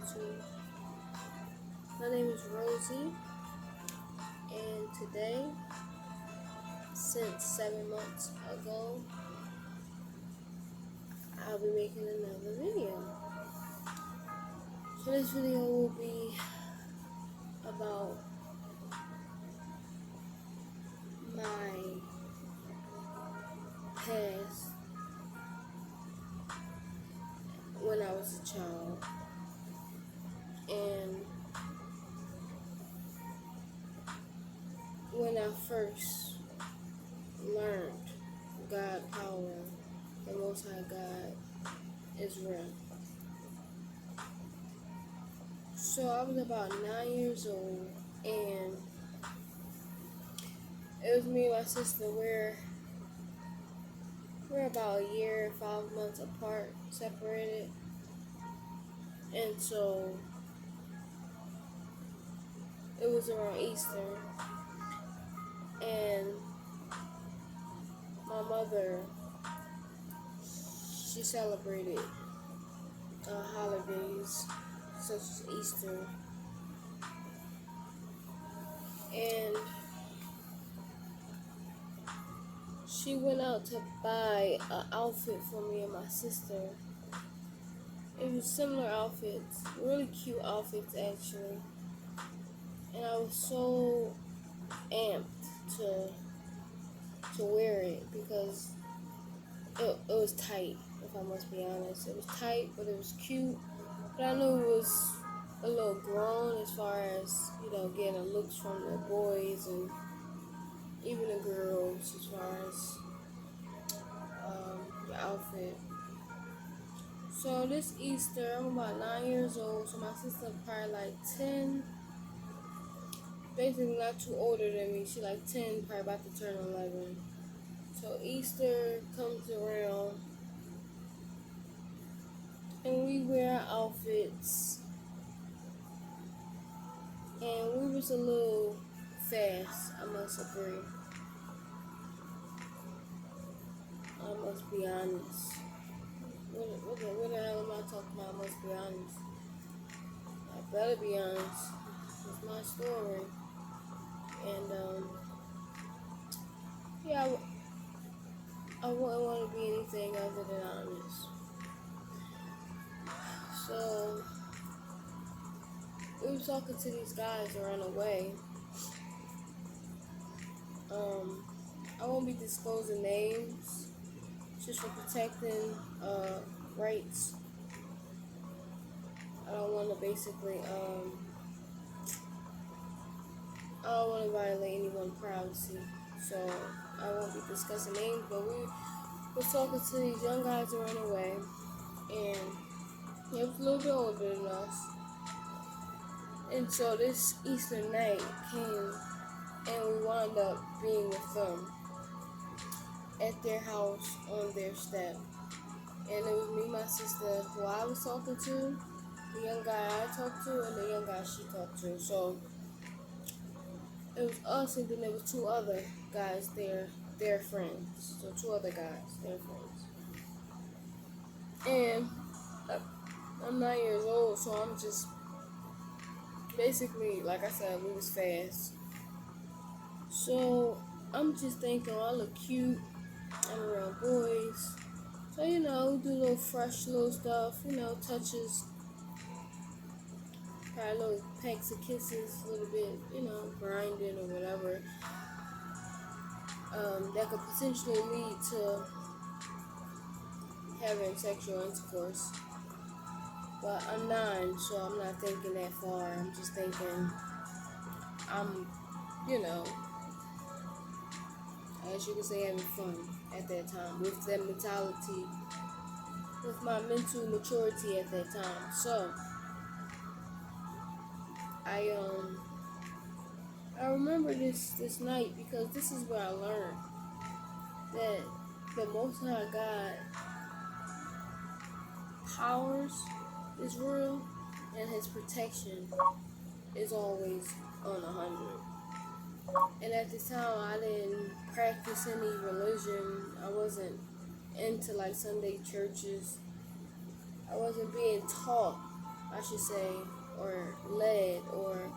YouTube. My name is Rosie, and today, since 7 months ago, I'll be making another video. So this video will be about my past when I was a child and when I first learned God power, the Most High God is real. So I was about 9 years old, and it was me and my sister. We're about a year and 5 months apart, separated, and so it was around Easter, and my mother, she celebrated holidays such as Easter, and she went out to buy an outfit for me and my sister. It was similar outfits, really cute outfits actually, and I was so amped to wear it because it was tight, if I must be honest. It was tight, but it was cute. But I knew it was a little grown as far as, getting the looks from the boys and even the girls as far as the outfit. So this Easter, I'm about 9 years old, so my sister probably like 10, basically not too older than me. She like 10, probably about to turn 11. So Easter comes around, and we wear our outfits, and we was a little fast, I must agree. I must be honest. What the hell am I talking about? I must be honest. I better be honest. It's my story. And, yeah, I wouldn't want to be anything other than honest. So, we were talking to these guys around the way. I won't be disclosing names just for protecting rights. I don't want to I don't want to violate anyone's privacy. So I won't be discussing names, but we were talking to these young guys around the way, and it was a little bit older than us. And so this Easter night came, and we wound up being with them at their house on their step. And it was me, my sister, who I was talking to, the young guy I talked to, and the young guy she talked to. So it was us, and then there was two other guys there, their friends. So two other guys, their friends. And I'm 9 years old, so I'm just basically, like I said, we was fast. So I'm just thinking, I look cute. I'm around boys. So, we do little fresh little stuff, touches, probably little pecks of kisses, a little bit, grinding or whatever. That could potentially lead to having sexual intercourse. But I'm 9, so I'm not thinking that far. I'm just thinking I'm, as you could say, having fun at that time with that mentality, with my mental maturity at that time. So I remember this night because this is where I learned that the Most High God powers is real, and His protection is always on 100. And at this time, I didn't practice any religion. I wasn't into like Sunday churches. I wasn't being taught I should say, or led, or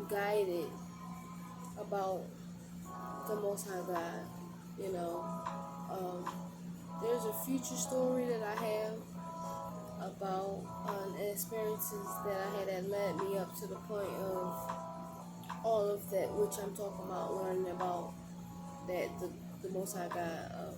guided about the Most High God. You know, um, there's a future story that I have about experiences that I had that led me up to the point of all of that, which I'm talking about, learning about that the Most High God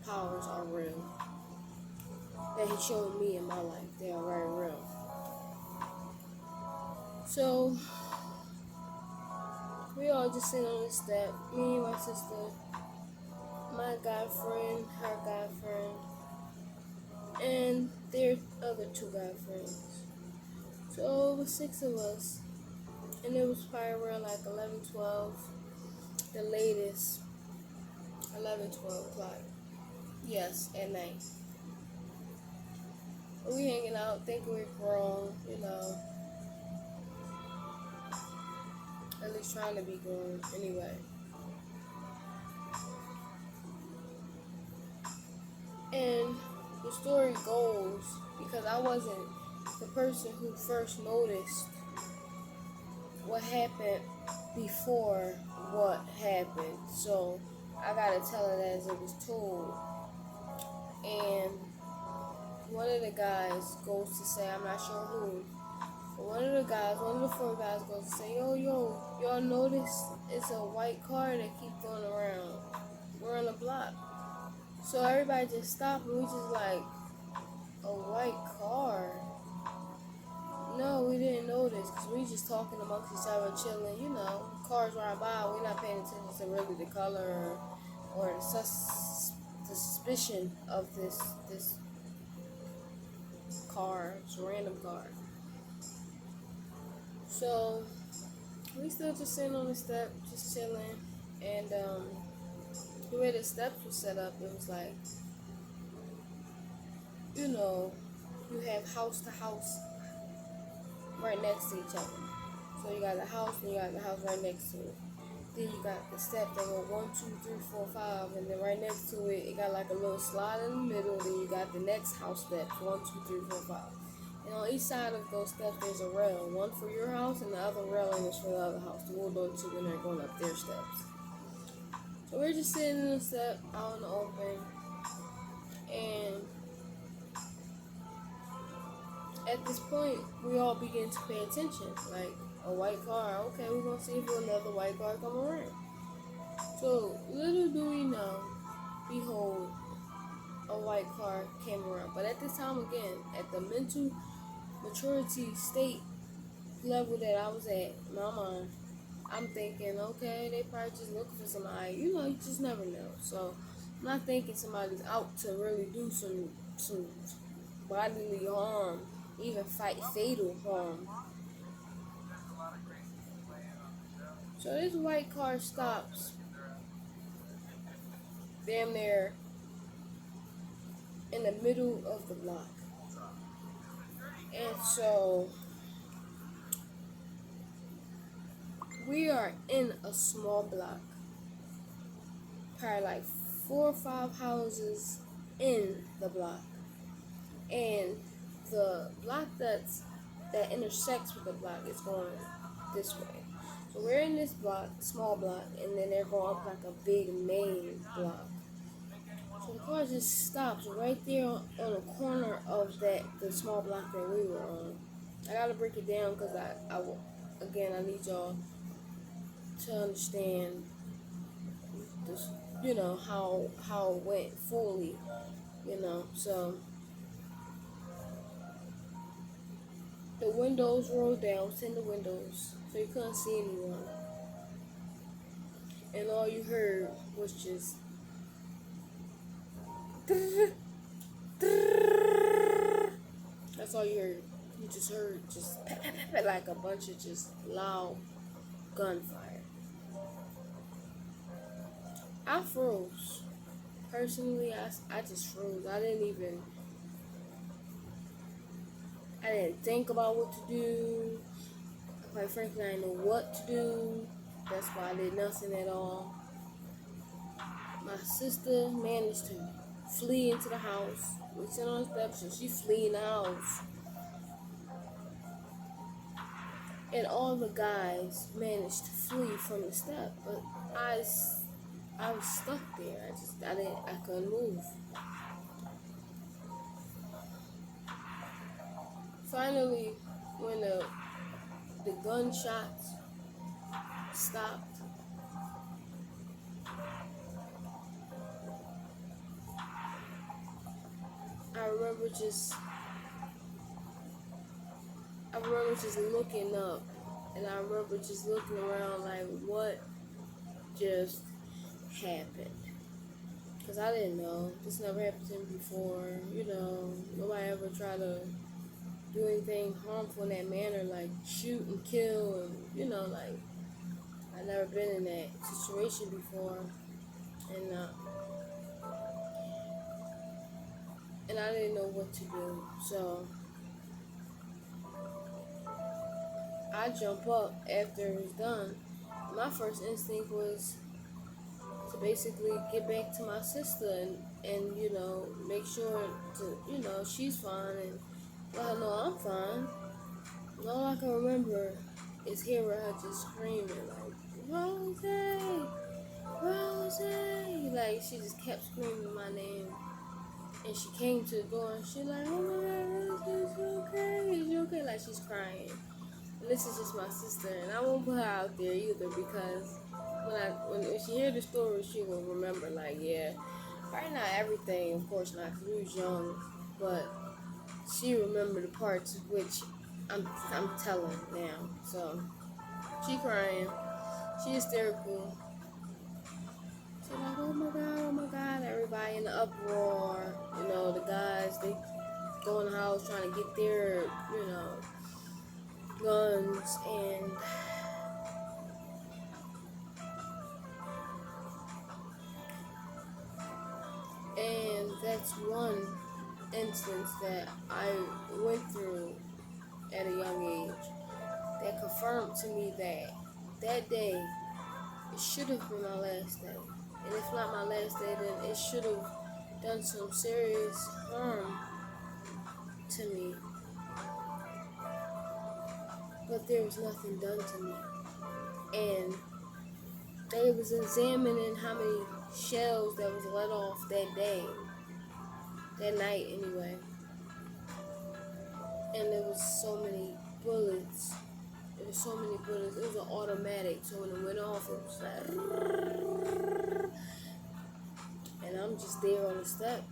powers are real. That He showed me in my life, they are very real. So we all just sitting on the step, me and my sister, my guy friend, her guy friend, and their other two guy friends. So it was 6 of us, and it was probably around like 11, 12, the latest, 11, 12 o'clock. Yes, at night. But we hanging out, thinking we're grown, at least trying to be grown anyway. And the story goes, because I wasn't the person who first noticed what happened before what happened. So I gotta tell it as it was told. And one of the guys goes to say, I'm not sure who, but one of the four guys goes to say, yo, y'all notice it's a white car that keeps going around. We're on the block. So everybody just stopped and we just like, a white car? No, we didn't notice because we just talking amongst each other, chilling, cars ride by, we're not paying attention to really the color or the suspicion of this car, it's a random car. So we still just sitting on the step, just chilling, and the way the steps were set up, it was like, you have house to house right next to each other. So you got the house, and you got the house right next to it. Then you got the step that go 1, 2, 3, 4, 5, and then right next to it, it got like a little slide in the middle. Then you got the next house steps, 1, 2, 3, 4, 5. And on each side of those steps, there's a rail. One for your house, and the other railing is for the other house to hold on to when they're going up their steps. So we're just sitting in the step out in the open, and at this point, we all begin to pay attention. Like, a white car, okay, we're going to see if another white car come around. So, little do we know, behold, a white car came around. But at this time, again, at the mental maturity state level that I was at in my mind, I'm thinking, okay, they probably just looking for somebody. You just never know. So, I'm not thinking somebody's out to really do some bodily harm, even fight fatal harm. So this white car stops damn near in the middle of the block. And so we are in a small block, probably like 4 or 5 houses in the block. And the block that intersects with the block is going this way. So we're in this block, small block, and then they're going up like a big main block. So the car just stops right there on the corner of the small block that we were on. I gotta break it down because I need y'all to understand this, how it went fully, So the windows rolled down, tinted windows, so you couldn't see anyone. And all you heard was just that's all you heard. You just heard just like a bunch of just loud gunfire. I froze. Personally, I just froze. I didn't think about what to do. Quite frankly, I didn't know what to do. That's why I did nothing at all. My sister managed to flee into the house. We sit on the steps, so she flee in the house. and all the guys managed to flee from the step, but I was stuck there. I couldn't move. Finally, when the gunshots stopped, I remember just I remember just looking up, and I remember just looking around like, what just happened? Because I didn't know. This never happened to me before. Nobody ever tried to do anything harmful in that manner, like shoot and kill, and like I never been in that situation before, and and I didn't know what to do. So I jump up after it was done. My first instinct was to basically get back to my sister and make sure to she's fine and let her know I'm fine. And all I can remember is hearing her just screaming like, Rose, Rose, like she just kept screaming my name. And she came to the door and she like, oh my God, Rose, is you okay? Is you okay? Like she's crying. And this is just my sister, and I won't put her out there either because when she hear the story, she will remember. Like, yeah, probably not everything, of course not, because we was young, but she remembered the parts which I'm telling now. So she crying, she hysterical. She like, oh my God, everybody in the uproar. The guys they go in the house trying to get their guns and that's one instance that I went through at a young age that confirmed to me that that day it should have been my last day. And if not my last day, then it should have done some serious harm to me. But there was nothing done to me. And they was examining how many shells that was let off that day, that night anyway. And there was so many bullets. There was so many bullets. It was an automatic, so when it went off, it was like, and I'm just there on the step.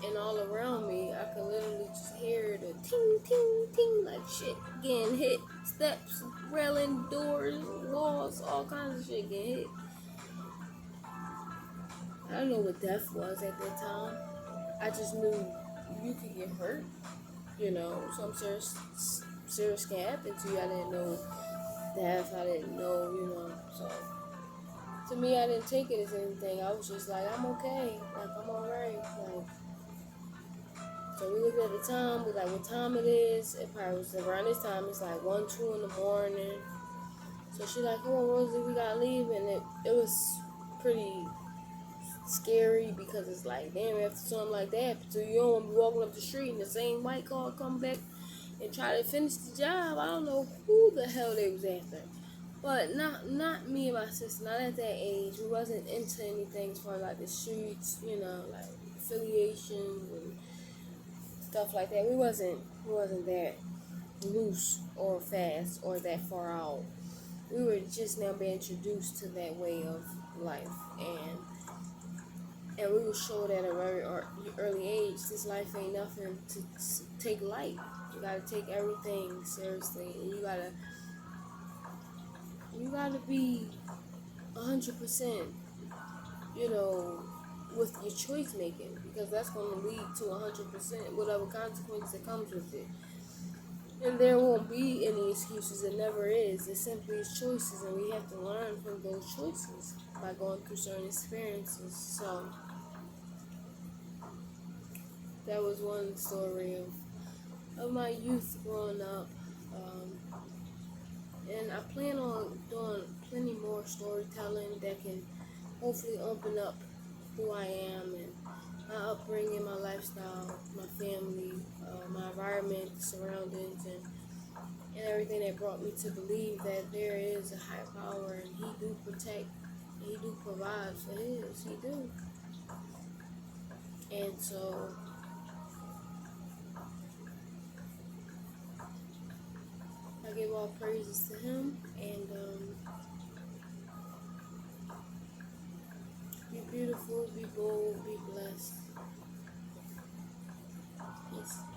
And all around me, I could literally just hear the ting, ting, ting, like shit getting hit. Steps, railing, doors, walls, all kinds of shit getting hit. I don't know what death was at that time. I just knew you could get hurt. Something serious can happen to you. I didn't know death. I didn't know, So to me, I didn't take it as anything. I was just like, I'm okay. Like, I'm alright. Like, so we looked at the time. We like, what time it is? It probably was around this time. It's like 1, 2 in the morning. So she's like, come on, Rosie, we gotta leave. And it was pretty scary because it's like, damn, after something like that, so you don't want to be walking up the street and the same white car come back and try to finish the job. I don't know who the hell they was after. But not me and my sister, not at that age. We wasn't into anything as far as like the streets, like affiliations and stuff like that. We wasn't that loose or fast or that far out. We were just now being introduced to that way of life, and we were showed at a very early age, this life ain't nothing to take light. You gotta take everything seriously, and you gotta be 100%, with your choice making, because that's gonna lead to 100% whatever consequence that comes with it. And there won't be any excuses. It never is. It simply is choices, and we have to learn from those choices by going through certain experiences. So that was one story of my youth growing up. And I plan on doing plenty more storytelling that can hopefully open up who I am and my upbringing, my lifestyle, my family, my environment, surroundings, and everything that brought me to believe that there is a higher power and he do protect, and he do provide for his, he do. And so I give all praises to him, and be beautiful, be bold, be blessed. Peace.